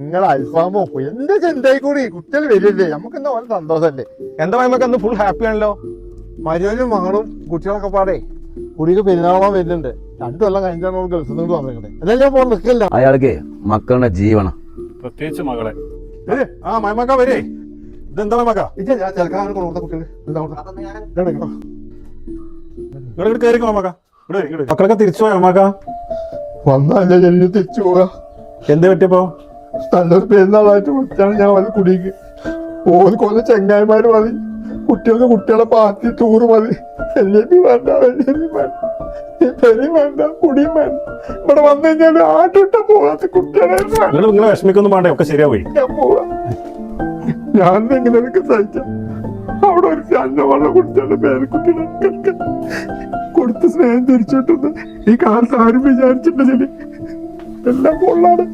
നിങ്ങൾ അൽഫാമോ എന്താ ചെണ്ടായി കൂടി കുട്ടികൾ വരില്ലേ നമുക്ക് എന്താ വളരെ സന്തോഷല്ലേ. എന്താ നമുക്ക് അന്ന് ഫുൾ ഹാപ്പി ആണല്ലോ. മരുവനും മകളും കുട്ടികളൊക്കെ പാടേ കുടിക്ക് പെരുന്നാളാൻ വരുന്നുണ്ട്. 2 കൊല്ലം കഴിഞ്ഞാൽ ഗൾഫിൽ നിന്ന് വന്നിട്ടുണ്ട്. എന്നാലും ഞാൻ പോകാൻ നിൽക്കില്ല. അയാൾക്ക് മക്കളുടെ ജീവനം, പ്രത്യേകിച്ച് മകളെ. ആ മൈമക്ക വരേ. ഇതെന്താ മൈമക്ക? ഇല്ല ഞാൻ ചെറുക്കാൻ കൊടുത്ത കുട്ടികൾ ഇവിടെ കയറിക്കോ മൈമക്ക. മക്കളൊക്കെ തിരിച്ചു പോയോ മൈമക്ക? വന്നല്ലേ ചെറിയ തിരിച്ചു പോകാ. എന്ത് പറ്റിയപ്പോ? നല്ലൊരു പെരുന്നാളായിട്ട് വിളിച്ചാണ് ഞാൻ വന്ന് കുടിക്ക്. ഓര് കൊല്ലം ചെങ്ങായിമാര് മതി, കുട്ടികൾക്ക് കുട്ടികളെ പാർട്ടി ടൂറ് മതി. വലിയ വേണ്ട, പെരും വേണ്ട, കുടിയും വേണ്ട. ഇവിടെ വന്നു കഴിഞ്ഞാൽ ആട്ടിട്ട പോകാത്ത കുട്ടികളെ നിങ്ങൾ വിഷമിക്കൊന്നും വേണ്ടേ, ഒക്കെ ശരിയാവേ. ഞാൻ പോവാ. ഞാൻ എങ്ങനെയൊക്കെ സഹിക്കാം. അവിടെ ഒരു ചന്നവെള്ള കുട്ടികളുടെ പേരക്കുട്ടികളെ കൊടുത്ത് സ്നേഹം തിരിച്ചിട്ടുണ്ട്. ഈ കാലത്ത് ആരും വിചാരിച്ചിട്ടില്ല. എല്ലാം കൊള്ളാണ്.